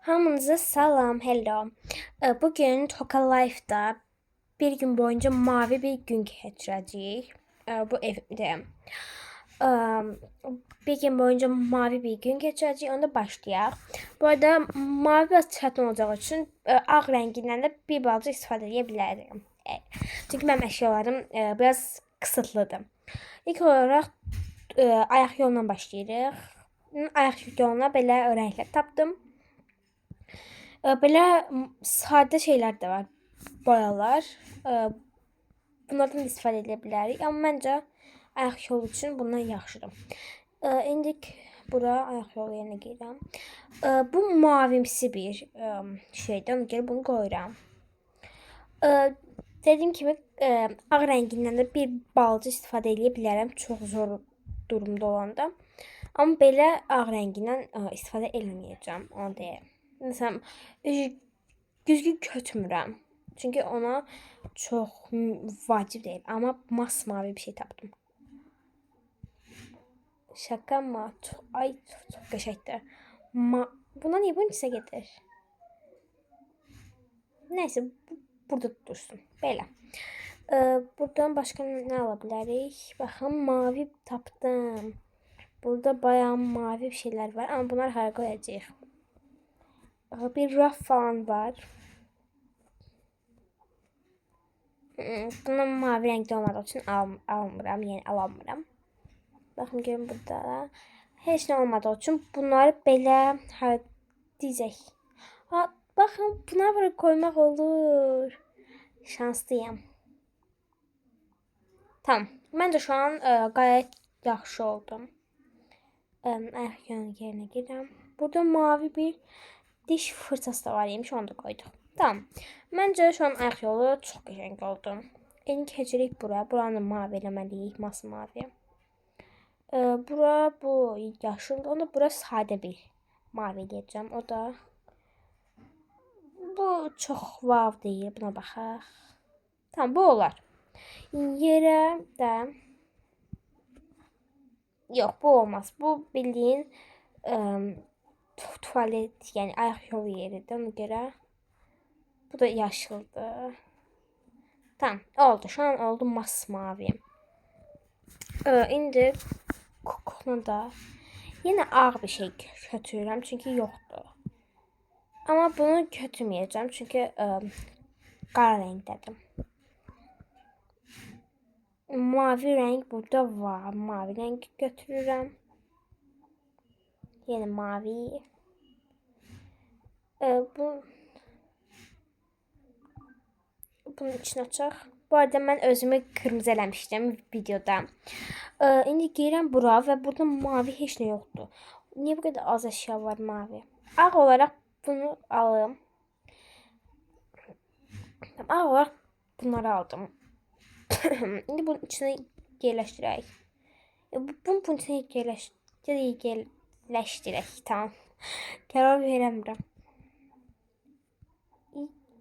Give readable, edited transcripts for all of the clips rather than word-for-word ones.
Hamınıza salam, hello. Bugün Toka Life'da bir gün boyunca mavi bir gün geçireceğiz. Bu evimde. E, Bir gün boyunca mavi bir gün geçireceğiz. Onda başlayaq. Bu arada mavi biraz çətin olacağı için ağ rəngindən də bir balaca istifadə edə bilərəm. Çünki mənim əşyalarım biraz kısıtlıdır. İlk olaraq ayaq yolundan başlayırıq. Ayaq yoluna belə rənglər tapdım. Belə sadə şeylər də var. Boyalar. Bunlardan istifadə edə bilərik. Amma məncə ayaq yolu üçün bundan yaxşıdır. İndi bura ayaq yolu yerinə girirəm. Bu mavimsi bir şeydir. Ona görə bunu qoyuram. Dediyim kimi ağ rəngindən də bir balaca istifadə edə bilərəm. Çox zor durumda olanda. Amma belə ağ rəngindən istifadə eləməyəcəm. Onu deyim. Məsələn, güzgü götürmürəm. Çünki ona çox vacib deyil. Amma masmavi bir şey tapdım. Şaka mı? Ay, çok qəşəngdir. Buna niye bunun içine getir? Neyse, burada dursun. Belə. Buradan başka ne alabilirik? Baxın, mavi tapdım. Burada bayağı mavi bir şeyler var. Ama bunlar hara qoyacağıq? Bir raf falan var. Bunun mavi renkli olmadığı için almıram. Yani alamıram. Bakın görün burada. Heç nə olmadığı için bunları belə dizək. Baxın, buna böyle koymaq olur. Şanslıyam. Tamam. Məncə şu an gayet yaxşı oldum. Ayaq yerinə gedirəm. Burada mavi bir diş fırçası da var yemiş, onu da koyduk. Tamam. Məncə şu an ayaq yolu çox qəşəng oldu. İndi keçirik bura. Buranı mavi eləməliyik, masmavi. Bura bu yaşıl, onda bura sadə bir mavi eləyəcəm. O da bu çox vav deyil. Buna baxaq. Tamam, bu olar. Yerə də yox, bu olmaz. Bu bildiğin tuvalet, yani ayaq yolu yeridir. Ona görə bu da yaşıldır. Tamam, oldu. Şu an oldu masmavi. İndi kokuna da yine ağ bir şey götürürəm çünkü yoktu. Ama bunu götürmeyeceğim çünkü qara rəngdədir. Mavi renk burada var. Mavi renk götürürəm. Yine mavi. Bunun içine açaq. Bu arada mən özümü kırmızı eləmişdim videoda. İndi girirəm bura və burada mavi heç nə yoxdur. Niyə bu qədər az əşya var mavi? Ağ olaraq bunu alım. Ağ olaraq bunları aldım. İndi bunun içine yerləşdirək. Bunun içine yerləşdirək. Tamam. Qərar verəmirəm.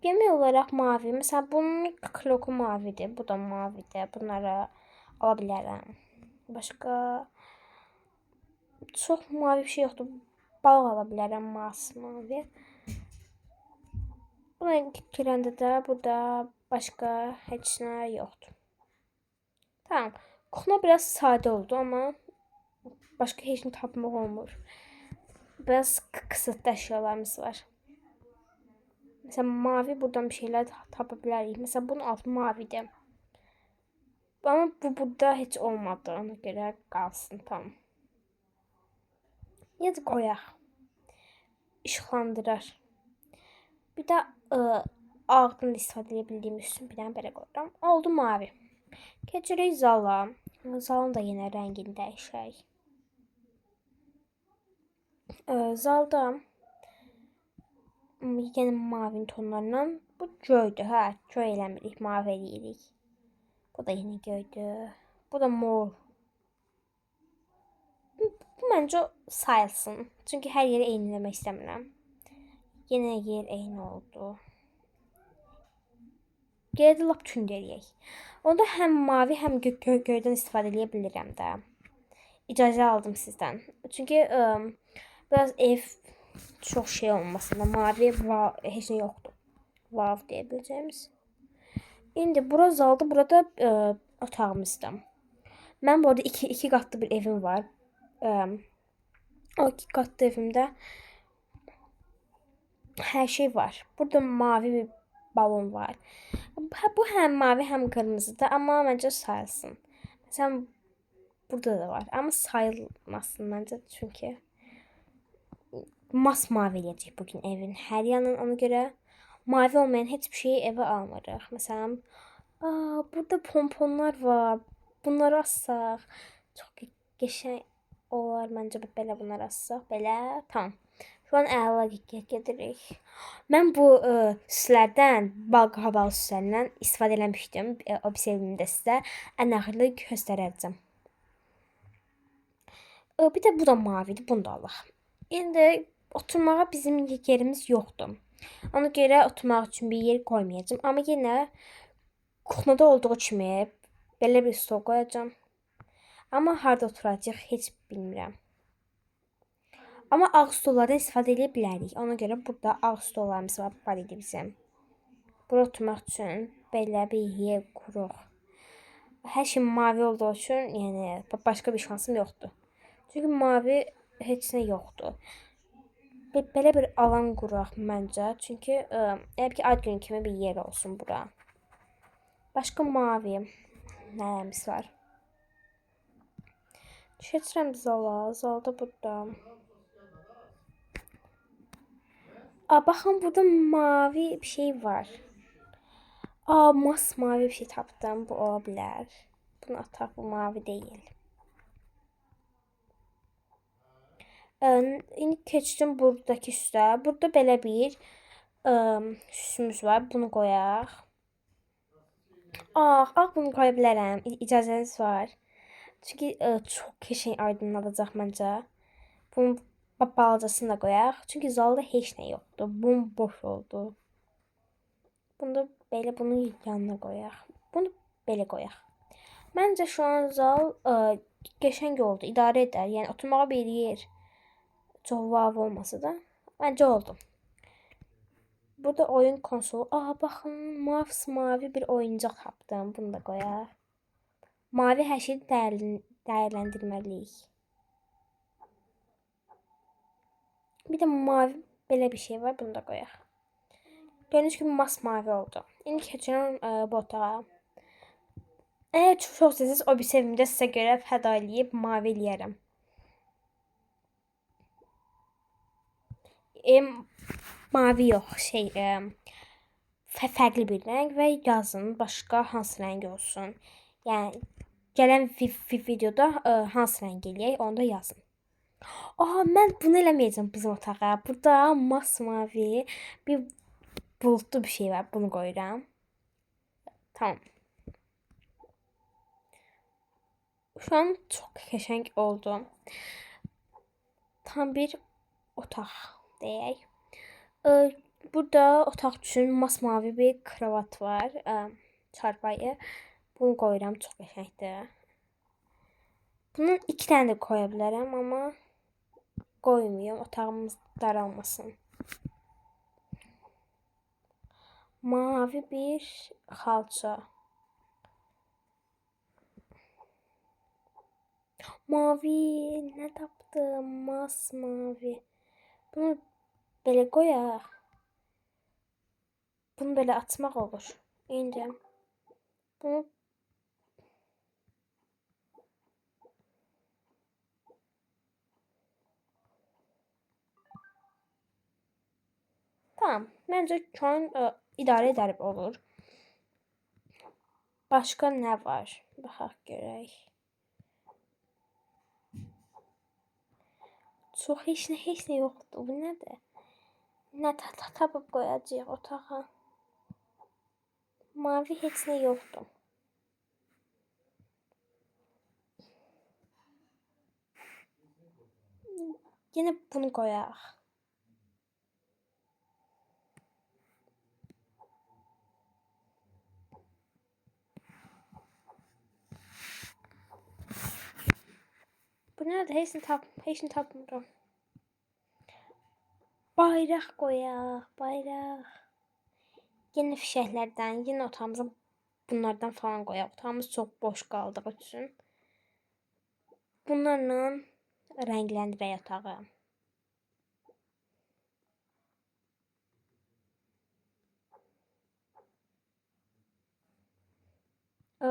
Genel olarak mavi. Mesela bunun kloku mavidir. Bu da mavidir. Bunları alabilirim. Başka çok mavi bir şey yoktu. Balıq alabilirim masmavi. Buna girəndə də burada başka heç nə yoxdur. Tamam. Kuxuna biraz sade oldu ama başka heç nə tapmaq olmur. Biraz kısıtlı əşyalarımız var. Mesela mavi buradan bir şeyler tapabiliriz. Mesela bunun altı mavidir. Ama bu burada hiç olmadı. Ona göre kalsın. Tamam. Ya da koyaq. İşıqlandırar. Bir de ağdan istifadə edə bildiyimiz üçün bir dənə belə qoyuram. Oldu mavi. Keçirik zala. Zalın da yine rəngini dəyişək. Zalda yine mavi tonlarından bu göydü. Ha, göy eləmirik, mavi eləyirik. Bu da yine göydü. Bu da mor. Bu məncə sayılsın. Çünkü her yeri eyni demək istəmirəm. Yine yer eyni oldu. Geridə lap tünd eləyək. Onda həm mavi, həm göydən istifadə edə bilirəm də. İcazə aldım sizdən. Çünki biraz ev Çox şey olmasın da mavi heç nə yoxdur. Wow deyə İndi bura zalda, burada otağımızda. Mən bu arada iki qatlı bir evim var. O iki qatlı evimdə her şey var. Burada mavi bir balon var. Bu hem mavi hem kırmızı da ama bence sayılsın. Mesela burada da var ama sayılmasın bence çünkü masmavi eləyəcək bugün evin her yanın, ona göre mavi olmayan hiçbir şeyi eve almarıq. Mesela burada pomponlar var. Bunları assaq. Çox qəşəng olar məncə belə bunları assaq. Belə tamam. Şu an əla gedirik. Mən bu süslərdən, bal qabağı süslərindən istifadə eləmişdim. O bir sevimdə sizə ən axırda göstərəcəm. Bir də bu da mavidir. Bunu da alaq. İndi oturmağa bizim yerimiz yoxdur. Ona görə oturmaq üçün bir yer qoymayacağım. Amma yenə kuxnada olduğu kimi belə bir stol qoyacağım. Amma harda oturacaq heç bilmirəm. Amma ağ stollardan istifadə edə bilərik. Ona görə burada ağ stollarımız var idi bizim. Bura oturmaq üçün belə bir yer quruq. Hər şey mavi olduğu üçün, yəni başqa bir şansım yoxdur. Çünki mavi heç nə yoxdur. Belə bir alan quraq məncə. Çünki elə ki ad günü kimi bir yer olsun bura. Başqa mavi nələrimiz var? Keçirəm zala. Zalda burada. Baxın burada mavi bir şey var. Masmavi bir şey tapdım. Bu ola bilər. Bunu ataq, bu mavi değil. İndi keçdim buradakı üstə. Burada belə bir süsümüz var. Bunu qoyaq. Bunu qoya bilərəm. İcazəniz var. Çünki çox qəşəng aydınladacaq məncə. Bunun balacasını da qoyaq. Çünki zalda heç nə yoxdur. Bomboş oldu. Bunu da belə bunun yanına qoyaq. Bunu belə qoyaq. Məncə şu an zal qəşəng oldu. İdarə edər. Yəni oturmağa bir yer. Çox vav olmasa da. Məncə oldu. Burada oyun konsolu. Baxın, mavi bir oyuncaq tapdım. Bunu da qoyaq. Mavi hər şeyi dəyərləndirməliyik. Bir də mavi belə bir şey var. Bunu da qoyaq. Gördüğünüz gibi masmavi oldu. İndi keçirəm bu otağa. Eğer çox istəsəniz o bir sevimdə sizə görə fəda eləyib mavi eləyərəm. Mavi yox, fərqli bir rəng və yazın başqa hansı rəng olsun. Yəni gələn videoda hansı rəng eləyək, onu da yazın. Mən bunu eləməyəcəm bizim otağa. Burada masmavi bir bulutlu bir şey var. Bunu qoyuram. Tamam. Şu an çok qəşəng oldu. Tam bir otaq deyək. Burada otaq üçün masmavi bir kravat var. Çarpayı. Bunu qoyuram, çox qəşəngdir. Bunun iki tane de koya bilərəm, amma qoymuyorum. Otağımız daralmasın. Mavi bir xalça. Mavi nə tapdım? Masmavi. Bunu belə qoyaq. Bunu belə atmaq olur. İndi bunu tamam. Məncə şu an idarə edər olur. Başqa nə var? Baxaq görək. Çox heç nə yoxdur. Bu nədir? Nə tapıb qoyacağıq otağa? Mavi heç nə yoxdur. Yine bunu qoyaq. Bu nerede? Heç nə tapmıram. Bayraq qoyaq, bayraq. Yine fişəklərdən, yine otağımıza bunlardan falan qoyaq. Otağımız çox boş qaldığı üçün. Bunlarla rəngləndirək otağı.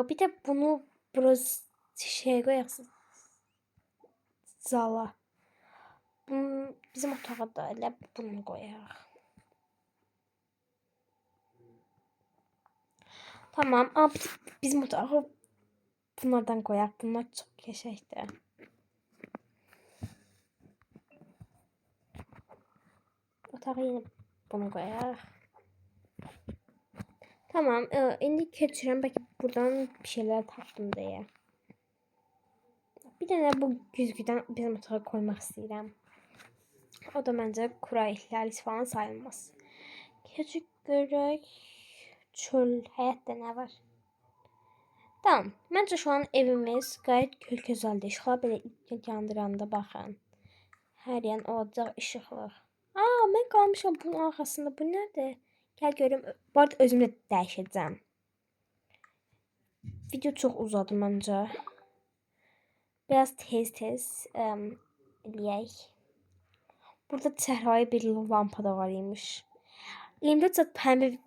Bir de bunu burası şey koyarsın. Zala. Bizim otağa da elə bunu koyaq. Tamam. Bizim otağı bunlardan koyaq. Bunlar çox qəşəngdir. Otağa yine bunu koyaq. Tamam. İndi keçirəm. Belki buradan bir şeyler tapdım diye. Bir tane bu güzgüdən bizim otağa koymaq istəyirəm. O da məncə kura ihlali falan sayılmaz. Keçib görək. Çöl, həyatda nə var? Tamam. Məncə şu an evimiz gayet gözəldir. İşıqlar belə yandıranda baxın. Hər yan olacaq işıqlı. Mən qalmışam bunun arxasında. Bu nədir? Gəl görüm. Bu arada özüm də dəyişəcəm. Video çox uzadı məncə. Biraz tez eləyək. Burada çəhrayı bir lampa da var imiş. 24 saat pəmbə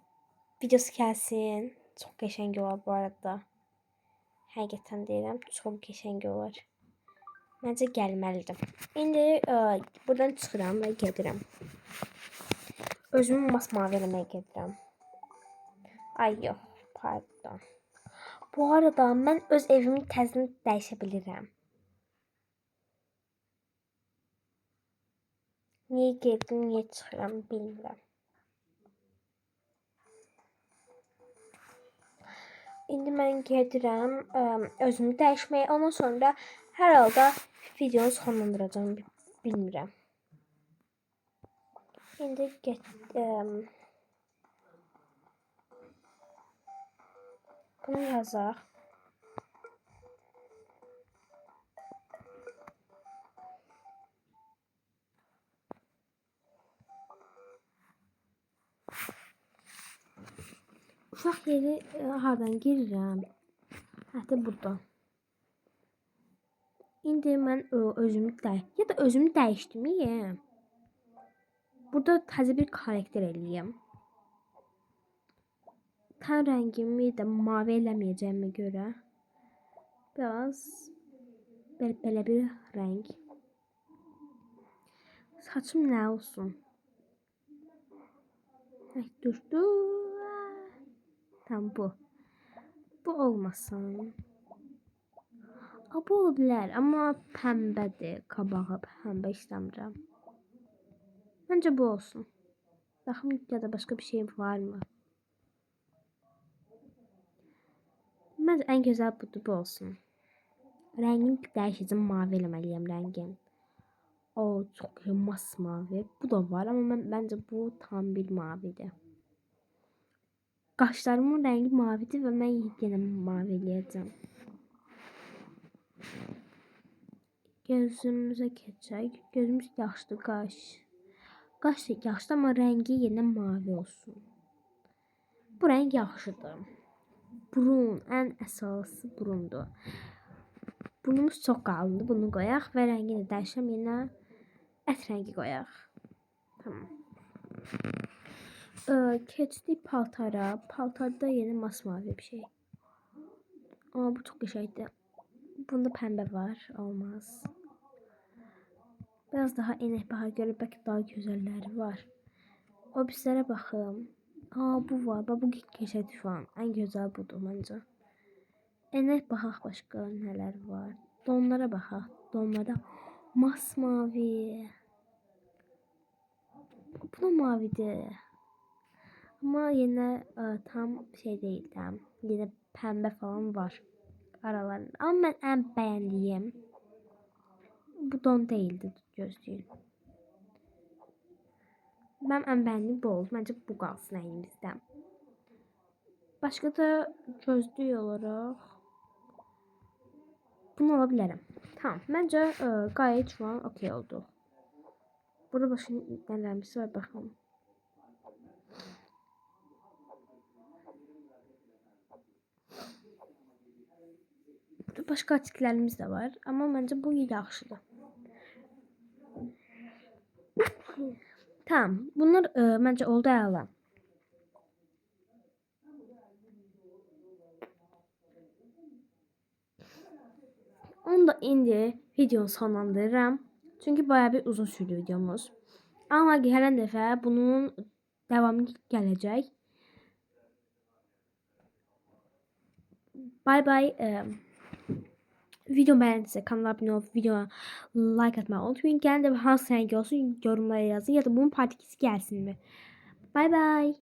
videosu gəlsin. Çox qəşəng olar bu arada. Həqiqətən deyirəm, çox qəşəng olar. Məncə gəlməlidir. İndi buradan çıxıram və gedirəm. Özümü masmavi eləməyə gedirəm. Ay yox, pardon. Bu arada mən öz evimin təzini dəyişə bilirəm. Niyə girdim, niyə çıxıram bilmirəm. İndi mən gedirəm özümü dəyişməyə. Ondan sonra hər halda videonu sonlandıracağım, bilmirəm. İndi bunu yazaq. Uşaq yeri hardan girirəm? Hətta burada. İndi mən özümü dəyişdim. Burada təzə bir karakter eləyəm. Ten rəngimi də mavi eləməyəcəyimə görə biraz belə bir rəng. Saçım nə olsun? Dur. Tam bu. Bu olmasın. Bu ola bilər, amma pəmbədir. Qabağı pəmbə istəmirəm. Məncə bu olsun. Baxım ya da başqa bir şey varmı? Məncə ən gözəl budur, bu olsun. Rəngini dəyişəcəm, mavi eləməliyəm rəngin. Çox masmavi. Bu da var, amma məncə bu tam bir mavidir. Qaşlarımın rəngi mavidir və mən yenə mavi eləyəcəm. Gözümüzə keçək. Gözümüz yaşlı qaş. Qaş da yaşlı, amma rəngi yenə mavi olsun. Bu rəng yaxşıdır. Burun, ən əsası burundur. Burnumuz çox qalındır. Bunu qoyaq və rəngini dəyişəm, yenə ət rəngi qoyaq. Tamam. Keçdik paltara. Paltarda yenə masmavi bir şey. Bu çox qəşəngdir. Bunda pəmbə var, olmaz. Biraz daha enək baxa görə bəlkə daha gözəlləri var. O bizlərə baxım. Bu var. Bu qəşəngdir falan. Ən gözəl budur məncə. Enək baxaq başqa nələr var. Donlara baxaq. Donlarda masmavi. Bu da mavidir. Amma yenə tam şey deyil tam. Yenə pəmbə falan var aralarında. Amma mən ən bəyəndiyim bu don değildi, gözlüyüm. Mən ən bəyəndiyim bu oldu. Məncə bu qalsın əlimizdə. Başqa da gözlük olaraq bunu ala bilərəm. Tamam. Məncə gayet şu an okey oldu. Burada başka nelerimiz var bakalım. Burada başka artiklərimiz de var. Ama bence bu yaxşıdır. Tamam. Bunlar bence oldu əla. Onu da indi videonu sonlandırıram. Çünkü bayağı bir uzun sürdü videomuz. Ama gələn dəfə bunun devamı gələcək. Bye bye. Video beğendiyse kanala abone olup videoya like atmayı unutmayın. Gələn dəfə hansı rengi olsun yorumlara yazın ya da bunun part 2'si gelsin mi? Bye bye.